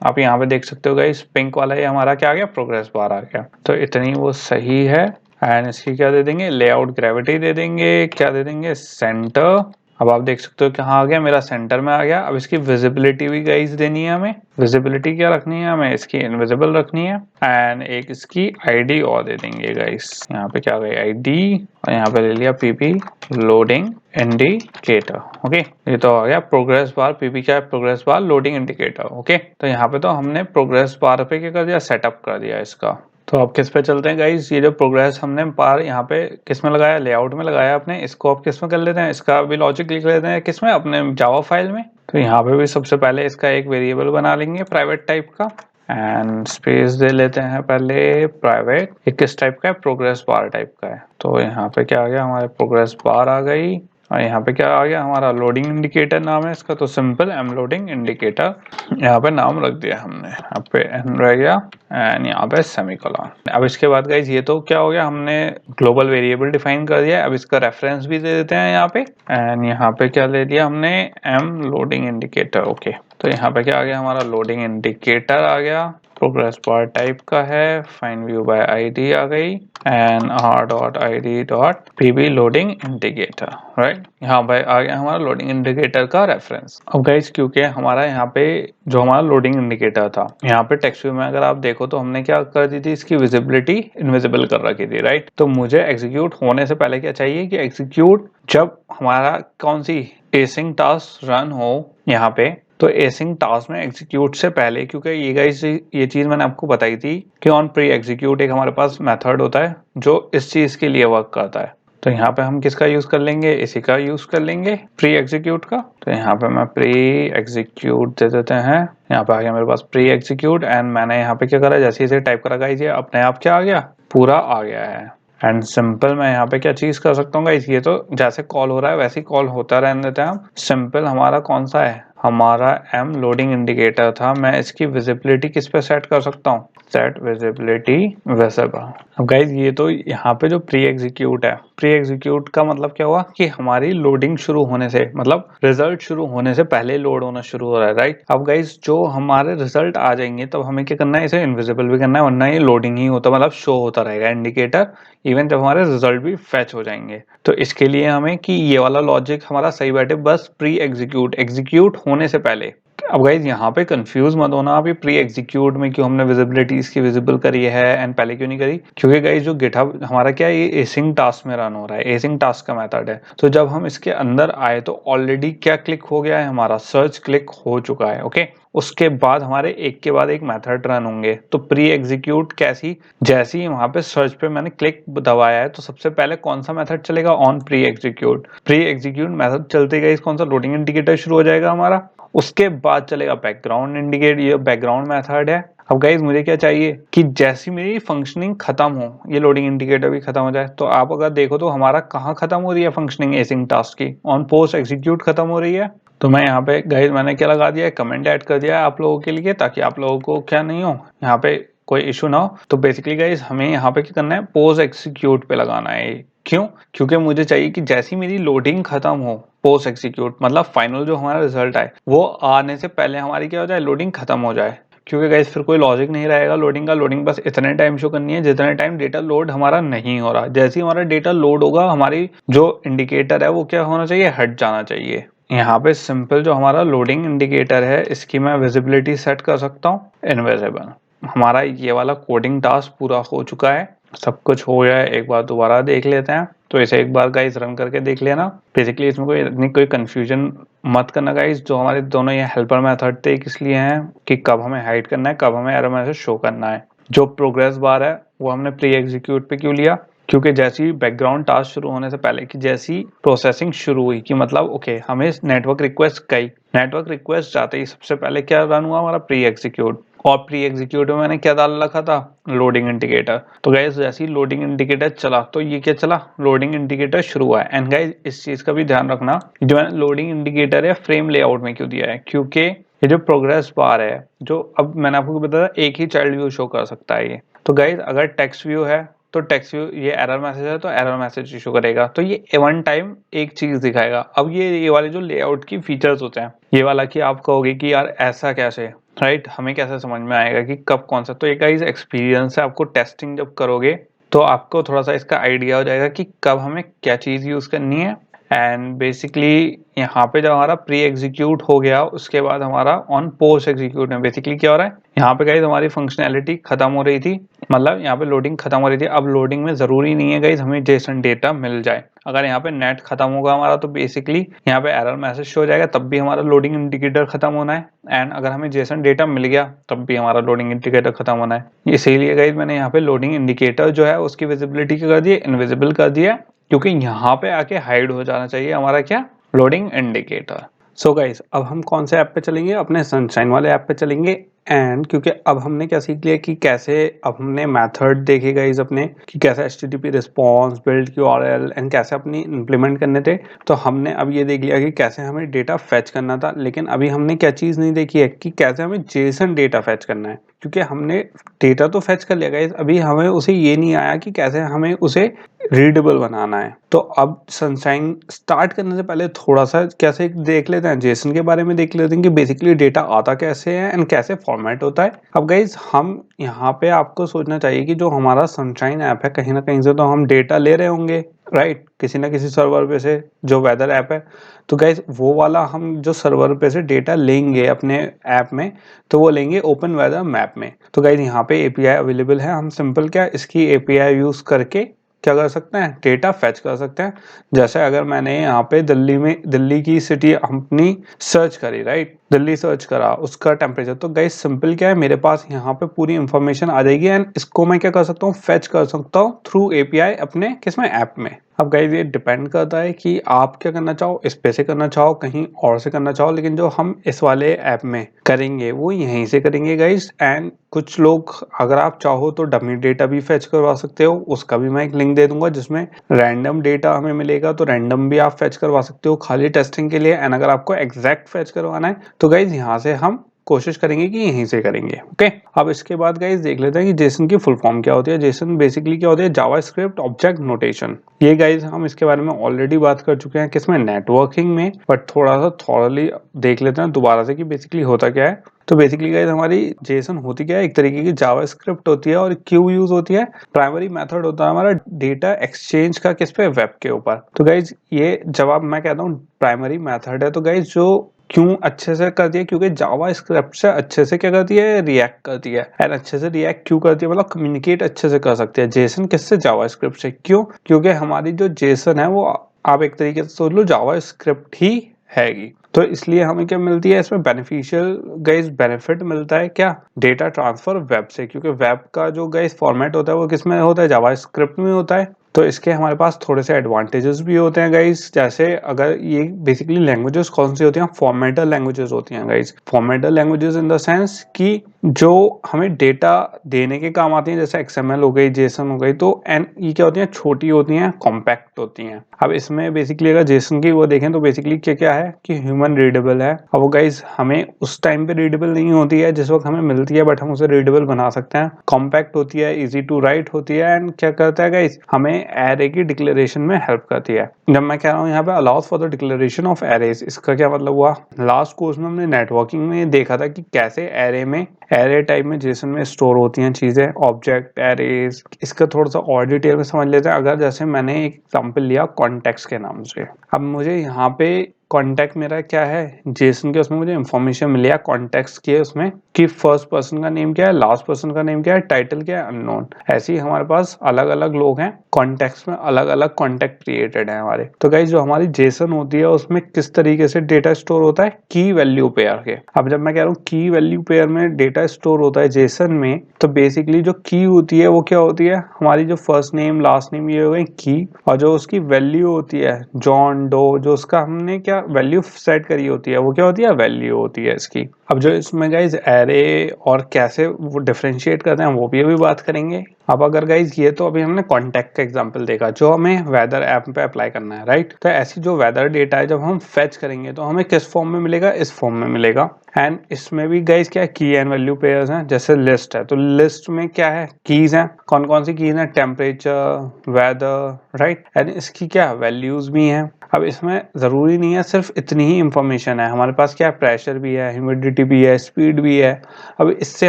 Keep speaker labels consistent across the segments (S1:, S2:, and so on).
S1: आप यहाँ पे देख सकते हो गाइस, पिंक वाला ये हमारा क्या आ गया, प्रोग्रेस बार आ गया। तो इतनी वो सही है। एंड इसकी क्या दे देंगे, लेआउट ग्रेविटी दे देंगे, क्या दे देंगे, सेंटर। अब आप देख सकते हो कहाँ आ गया, मेरा सेंटर में आ गया। अब इसकी विजिबिलिटी भी गाइस देनी है हमें। विजिबिलिटी क्या रखनी है हमें, इसकी इनविजिबल रखनी है। एंड एक इसकी आईडी और दे देंगे गाइस, यहाँ पे क्या गई आईडी, और यहाँ पे ले लिया पीपी लोडिंग इंडिकेटर। ओके, ये तो आ गया प्रोग्रेस बार। पीपी क्या है, progress bar loading indicator. Okay, तो यहाँ पे तो हमने प्रोग्रेस बार पे क्या कर दिया, सेटअप कर दिया इसका। तो अब किस पे चलते हैं गाइस, ये जो प्रोग्रेस हमने बार यहाँ पे किस में लगाया, लेआउट में लगाया अपने, इसको अब किस में कर लेते हैं, इसका भी लॉजिक लिख लेते हैं किस में, अपने जावा फाइल में। तो यहाँ पे भी सबसे पहले इसका एक वेरिएबल बना लेंगे प्राइवेट टाइप का, एंड स्पेस दे लेते हैं पहले प्राइवेट। एक किस टाइप का है, प्रोग्रेस बार टाइप का है। तो यहाँ पे क्या आ गया, हमारे प्रोग्रेस बार आ गई। और यहाँ पे क्या आ गया, हमारा लोडिंग इंडिकेटर नाम है इसका, तो सिंपल एम लोडिंग इंडिकेटर यहाँ पे नाम रख दिया हमने। यहाँ पे एन रह गया एंड यहाँ पे सेमीकोलन। अब इसके बाद गाइज ये तो क्या हो गया, हमने ग्लोबल वेरिएबल डिफाइन कर दिया। अब इसका रेफरेंस भी दे देते हैं यहाँ पे। एंड यहाँ पे क्या ले लिया हमने, एम लोडिंग इंडिकेटर। ओके, तो यहाँ पे क्या आ गया, हमारा लोडिंग इंडिकेटर आ गया, प्रोग्रेस बार टाइप का है, फाइंड व्यू बाय आईडी आ गई, and R dot I D dot PB loading indicator. Right, यहाँ पे आ गया हमारा लोडिंग इंडिकेटर का रेफरेंस। अब गाइज क्योंकि हमारा यहाँ पे जो हमारा लोडिंग इंडिकेटर था, यहाँ पे टेक्स्ट व्यू में अगर आप देखो तो हमने क्या कर दी थी, इसकी विजिबिलिटी इनविजिबल कर रखी थी। राइट, तो मुझे एग्जीक्यूट होने से पहले क्या चाहिए कि एग्जीक्यूट जब हमारा कौन सी एसिंग टास्क रन हो यहाँ पे, तो एसिंग टास्क में एग्जीक्यूट से पहले, क्योंकि ये गाइस ये चीज मैंने आपको बताई थी कि ऑन प्री एग्जीक्यूट एक हमारे पास मेथड होता है जो इस चीज के लिए वर्क करता है। तो यहाँ पे हम किसका यूज कर लेंगे, इसी का यूज कर लेंगे, प्री एग्जीक्यूट का। तो यहाँ पे मैं प्री एग्जीक्यूट दे देते हैं। यहाँ पे आ गया मेरे पास प्री एग्जीक्यूट, एंड मैंने यहाँ पे क्या करा, जैसे इसे टाइप करा गाइस, ये अपने आप क्या आ गया, पूरा आ गया है। एंड सिंपल मैं यहाँ पे क्या चीज कर सकता हूँ गाइस, ये तो जैसे कॉल हो रहा है वैसे ही कॉल होता रहने देते हैं हम। सिंपल हमारा कौन सा है, हमारा एम लोडिंग इंडिकेटर था। मैं इसकी विजिबिलिटी किस पे सेट कर सकता हूँ, सेट विजिबिलिटी विजिबल। अब गाइज ये तो यहाँ पे जो प्री एग्जीक्यूट है, प्री एग्जीक्यूट का मतलब क्या हुआ कि हमारी लोडिंग शुरू होने से, मतलब रिजल्ट शुरू होने से पहले लोड होना शुरू हो रहा है। राइट, अब गाइज जो हमारे रिजल्ट आ जाएंगे तब हमें क्या करना है, इसे इनविजिबल भी करना है, वरना ये लोडिंग ही होता, मतलब शो होता रहेगा इंडिकेटर इवन जब हमारे रिजल्ट भी फैच हो जाएंगे। तो इसके लिए हमें कि ये वाला लॉजिक हमारा सही बैठे, बस प्री एग्जीक्यूट, एग्जीक्यूट होने से पहले। अब गाइज यहाँ पे कंफ्यूज मत होना, अभी प्री एग्जीक्यूट में क्यों हमने विजिबिलिटी इसकी विजिबल करी है एंड पहले क्यों नहीं करी, क्योंकि गाइज जो गिटहब हमारा क्या है, ये एसिंग टास्क में रन हो रहा है, एसिंग टास्क का मेथड है। तो जब हम इसके अंदर आए तो ऑलरेडी क्या क्लिक हो गया है, हमारा सर्च क्लिक हो चुका है। ओके, उसके बाद हमारे एक के बाद एक मेथड रन होंगे। तो प्री एग्जीक्यूट कैसी, जैसे ही वहां पे सर्च पे मैंने क्लिक दबाया है तो सबसे पहले कौन सा मेथड चलेगा, on pre execute. Pre execute method चलते गए कौन सा, लोडिंग इंडिकेटर शुरू हो जाएगा हमारा। उसके बाद चलेगा बैकग्राउंड इंडिकेट, ये बैकग्राउंड मेथड है। अब गाइज मुझे क्या चाहिए कि जैसी मेरी फंक्शनिंग खत्म हो, ये लोडिंग इंडिकेटर भी खत्म हो जाए। तो आप अगर देखो तो हमारा कहाँ खत्म हो रही है फंक्शनिंग, एसिंग टास्क की ऑन पोस्ट एग्जीक्यूट खत्म हो रही है। तो मैं यहाँ पे गाइज मैंने क्या लगा दिया है, कमेंट ऐड कर दिया है आप लोगों के लिए, ताकि आप लोगों को क्या नहीं हो, यहाँ पे कोई इशू ना हो। तो बेसिकली गाइज हमें यहाँ पे क्या करना है, पोस्ट एग्जीक्यूट पे लगाना है। क्यों, क्योंकि मुझे चाहिए कि जैसी मेरी लोडिंग खत्म हो, पोस्ट एग्जीक्यूट मतलब फाइनल जो हमारा रिजल्ट आए वो आने से पहले हमारी क्या हो जाए, लोडिंग खत्म हो जाए। क्योंकि गाइस फिर कोई लॉजिक नहीं रहेगा लोडिंग का, लोडिंग बस इतने टाइम शो करनी है जितने टाइम डेटा लोड हमारा नहीं हो रहा। जैसे ही हमारा डेटा लोड होगा, हमारी जो इंडिकेटर है वो क्या होना चाहिए, हट जाना चाहिए। यहाँ पे सिंपल जो हमारा लोडिंग इंडिकेटर है इसकी मैं विजिबिलिटी सेट कर सकता हूँ इनविजिबल। हमारा ये वाला कोडिंग टास्क पूरा हो चुका है, सब कुछ हो गया है। एक बार दोबारा देख लेते हैं, तो इसे एक बार गाइस रन करके देख लेना। बेसिकली इसमें कोई कंफ्यूजन मत करना गाइस, जो हमारे दोनों ये हेल्पर मेथड थे किस लिए हैं कि कब हमें हाइड करना है, कब हमें एरर मैसेज शो करना है। जो प्रोग्रेस बार है वो हमने प्री एग्जीक्यूट पे क्यों लिया, क्योंकि जैसी बैकग्राउंड टास्क शुरू होने से पहले की जैसी प्रोसेसिंग शुरू हुई कि मतलब ओके हमें नेटवर्क रिक्वेस्ट गई, नेटवर्क रिक्वेस्ट जाते ही सबसे पहले क्या रन हुआ, हमारा प्री एग्जीक्यूट। और प्री एग्जीक्यूट में मैंने क्या डाल रखा था, लोडिंग इंडिकेटर। तो गाइस जैसे ही लोडिंग इंडिकेटर चला तो ये क्या चला, लोडिंग इंडिकेटर शुरू हुआ है। एंड गाइस इस चीज का भी ध्यान रखना, जो मैंने लोडिंग इंडिकेटर है फ्रेम लेआउट में क्यों दिया है, क्योंकि ये जो प्रोग्रेस बार है, जो अब मैंने आपको बताया एक ही चाइल्ड व्यू शो कर सकता है ये। तो गाइस अगर टेक्स्ट व्यू है तो टेक्स्ट व्यू, ये एरर मैसेज है तो एरर मैसेज इशू करेगा, तो ये वन टाइम एक चीज दिखाएगा। अब ये वाले जो लेआउट की फीचर्स होते हैं, ये वाला कि आप कहोगे कि यार ऐसा कैसे, राइट, हमें कैसे समझ में आएगा कि कब कौन सा। तो ये गाइस एक्सपीरियंस है, आपको टेस्टिंग जब करोगे तो आपको थोड़ा सा इसका आइडिया हो जाएगा कि कब हमें क्या चीज़ यूज़ करनी है। एंड बेसिकली यहाँ पे जब हमारा प्री एग्जीक्यूट हो गया उसके बाद हमारा ऑन पोस्ट एग्जीक्यूट में बेसिकली क्या हो रहा है, यहाँ पे गाइस हमारी फंक्शनैलिटी खत्म हो रही थी, मतलब यहाँ पे लोडिंग खत्म हो रही थी। अब लोडिंग में ज़रूरी नहीं है गाइस हमें जेसन डेटा मिल जाए, अगर यहाँ पे नेट खत्म होगा हमारा तो बेसिकली यहाँ पे एरर मैसेज शो हो जाएगा, तब भी हमारा लोडिंग इंडिकेटर खत्म होना है। एंड अगर हमें जेसन डेटा मिल गया तब भी हमारा लोडिंग इंडिकेटर खत्म होना है। इसीलिए गाइस मैंने यहाँ पे लोडिंग इंडिकेटर जो है उसकी विजिबिलिटी क्या कर दी है, इनविजिबल कर दिया, क्योंकि यहाँ पे आके हाइड हो जाना चाहिए हमारा क्या, लोडिंग इंडिकेटर। सो गाइस अब हम कौन से ऐप पे चलेंगे, अपने सनशाइन वाले ऐप पे चलेंगे। एंड क्योंकि अब हमने क्या सीख लिया कि कैसे, अब हमने मेथड देखे गाइस अपने कि कैसे HTTP response, build QRL and कैसे अपनी इम्प्लीमेंट करने थे। तो हमने अब ये देख लिया कि कैसे हमें डेटा फेच करना था, लेकिन अभी हमने क्या चीज़ नहीं देखी है कि कैसे हमें जेसन डेटा फेच करना है। क्योंकि हमने डेटा तो फेच कर लिया गाइस, अभी हमें उसे ये नहीं आया कि कैसे हमें उसे रीडेबल बनाना है। तो अब सनशाइन स्टार्ट करने से पहले थोड़ा सा कैसे देख लेते हैं, जेसन के बारे में देख लेते हैं कि बेसिकली डेटा आता कैसे है एंड कैसे फॉर्मेट होता है। अब गाइज हम यहाँ पे आपको सोचना चाहिए कि जो हमारा सनशाइन ऐप है कहीं ना कहीं से तो हम डेटा ले रहे होंगे, राइट, किसी ना किसी सर्वर पे से, जो वेदर ऐप है। तो गाइज वो वाला हम जो सर्वर पे से डेटा लेंगे अपने ऐप में, तो वो लेंगे ओपन वेदर मैप में। तो गाइज यहाँ पे API अवेलेबल है, हम सिंपल क्या इसकी API यूज करके क्या कर सकते हैं, डेटा फेच कर सकते हैं। जैसे अगर मैंने यहाँ पे दिल्ली की सिटी अपनी सर्च करी, राइट, दिल्ली सर्च करा उसका टेम्परेचर, तो गाइस सिंपल क्या है, मेरे पास यहाँ पे पूरी इंफॉर्मेशन आ जाएगी एंड इसको मैं क्या कर सकता हूँ, फेच कर सकता हूँ थ्रू API अपने किसमें, ऐप में। अब गाइस ये डिपेंड करता है कि आप क्या करना चाहो, इस पे से करना चाहो, कहीं और से करना चाहो, लेकिन जो हम इस वाले ऐप में करेंगे वो यहीं से करेंगे गाइस। एंड कुछ लोग अगर आप चाहो तो डमी डेटा भी फेच करवा सकते हो, उसका भी मैं एक लिंक दे दूंगा जिसमें रैंडम डेटा हमें मिलेगा, तो रैंडम भी आप फेच करवा सकते हो खाली टेस्टिंग के लिए। एंड अगर आपको एग्जैक्ट फेच करवाना है तो गाइज यहाँ से हम कोशिश करेंगे कि यहीं से करेंगे। ओके, अब इसके बाद गाइज देख लेते हैं कि जेसन की फुल फॉर्म क्या होती है। जेसन बेसिकली क्या होती है, जावास्क्रिप्ट ऑब्जेक्ट नोटेशन। ये गाइज हम इसके बारे में ऑलरेडी बात कर चुके हैं किसमें, नेटवर्किंग में, बट थोड़ा सा थॉरली देख लेते हैं दोबारा से कि बेसिकली होता क्या है। तो बेसिकली गाइज हमारी जेसन होती क्या है, एक तरीके की जावास्क्रिप्ट होती है और क्यों यूज होती है, प्राइमरी मेथड होता है हमारा डेटा एक्सचेंज का किस पे, वेब के ऊपर। तो गाइज ये जवाब मैं कहता हूँ प्राइमरी मेथड है। तो गाइज जो क्यों अच्छे से करती है, क्योंकि जावा स्क्रिप्ट से अच्छे से क्या करती है, रिएक्ट करती है। एंड अच्छे से रिएक्ट क्यों करती है, मतलब कम्युनिकेट अच्छे से कर सकती है जेसन किससे, जावा स्क्रिप्ट से। क्यों, क्योंकि हमारी जो जेसन है वो आप एक तरीके से सोच लो जावा स्क्रिप्ट ही हैगी। तो इसलिए हमें क्या मिलती है इसमें, बेनिफिशियल गाइस बेनिफिट मिलता है क्या, डेटा ट्रांसफर वेब से, क्योंकि वेब का जो गाइस फॉर्मेट होता है वो किसमें होता है, जावा स्क्रिप्ट में होता है। तो इसके हमारे पास थोड़े से एडवांटेजेस भी होते हैं गाइस। जैसे अगर ये बेसिकली लैंग्वेजेस कौन सी होती हैं, फॉर्मेटल लैंग्वेजेस होती हैं guys. Formal languages in the sense कि जो हमें डेटा देने के काम आती हैं, जैसे XML हो गई, जेसन हो गई। तो एंड ये क्या होती हैं, छोटी होती हैं, कॉम्पैक्ट होती हैं। अब इसमें बेसिकली अगर जेसन की वो देखें तो बेसिकली क्या क्या है कि ह्यूमन रीडेबल है। अब वो गाइस हमें उस टाइम पे रीडेबल नहीं होती है जिस वक्त हमें मिलती है, बट हम उसे रीडेबल बना सकते हैं। कॉम्पैक्ट होती है, इजी टू राइट होती है, एंड क्या करता है गाइस, हमें एरे की डिक्लेरेशन में हेल्प करती है। जब मैं कह रहा हूँ यहाँ पे allows for the declaration of arrays, इसका क्या मतलब हुआ, लास्ट कोर्स में हमने नेटवर्किंग में देखा था कि कैसे एरे में, एरे टाइप में जेसन में स्टोर होती हैं चीजें, ऑब्जेक्ट, एरेज। इसका थोड़ा सा और डिटेल में समझ लेते हैं। अगर जैसे मैंने एक एग्जांपल लिया कॉन्टेक्स्ट के नाम से, अब मुझे यहाँ पे कॉन्टेक्ट मेरा क्या है, जेसन के उसमें मुझे इंफॉर्मेशन मिली है कॉन्टेक्स्ट के उसमें कि फर्स्ट पर्सन का नेम क्या है, लास्ट पर्सन का नेम क्या है, टाइटल क्या है, अननोन। ऐसे ही हमारे पास अलग अलग लोग हैं कॉन्टेक्स्ट में, अलग अलग कॉन्टेक्ट क्रिएटेड है हमारे। तो गाइस जो हमारी जेसन होती है उसमें किस तरीके से डेटा स्टोर होता है, की वैल्यू पेयर के। अब जब मैं कह रहा हूँ की वैल्यू पेयर में डेटा स्टोर होता है जेसन में, तो बेसिकली जो की होती है वो क्या होती है, हमारी जो फर्स्ट नेम लास्ट नेम ये हो गई की, और जो उसकी वैल्यू होती है जॉन डो, जो उसका हमने क्या वैल्यू सेट करी होती है वो क्या होती है, वैल्यू होती है इसकी। अब जो इसमें गाइज एरे और कैसे वो डिफरेंशिएट करते हैं वो भी अभी बात करेंगे। अब अगर गाइज ये तो अभी हमने कॉन्टेक्ट का एग्जांपल देखा जो हमें वेदर ऐप पे अप्लाई करना है, राइट। तो ऐसी जो वेदर डेटा है जब हम फेच करेंगे तो हमें किस फॉर्म में मिलेगा, इस फॉर्म में मिलेगा। एंड इसमें भी गाइज क्या की एंड वैल्यू पेयर्स हैं, जैसे लिस्ट है तो लिस्ट में क्या है, कीज हैं, कौन कौन सी कीज हैं, टेम्परेचर, वेदर, राइट। एंड इसकी क्या वैल्यूज भी हैं। अब इसमें जरूरी नहीं है सिर्फ इतनी ही इंफॉर्मेशन है, हमारे पास क्या प्रेशर भी है, ह्यूमिडिटी यूटिलिटी भी है, स्पीड भी है। अब इससे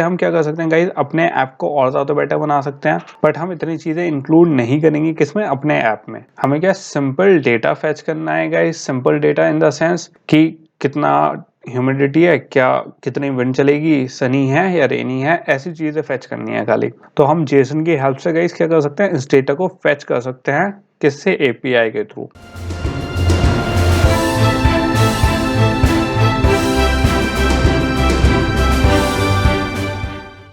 S1: हम क्या कर सकते हैं गाइज, अपने ऐप को और ज़्यादा बेटर बना सकते हैं, बट हम इतनी चीज़ें इंक्लूड नहीं करेंगे किसमें, अपने ऐप में। हमें क्या सिंपल डेटा फैच करना है guys, simple data in the sense कि कितना ह्यूमिडिटी है, क्या कितनी विंड चलेगी, सनी है या रेनी है, ऐसी चीज़ें फैच करनी है खाली। तो हम जेसन की हेल्प से गाइज क्या कर सकते हैं, इस डेटा को फैच कर सकते हैं, किससे, एपीआई के थ्रू।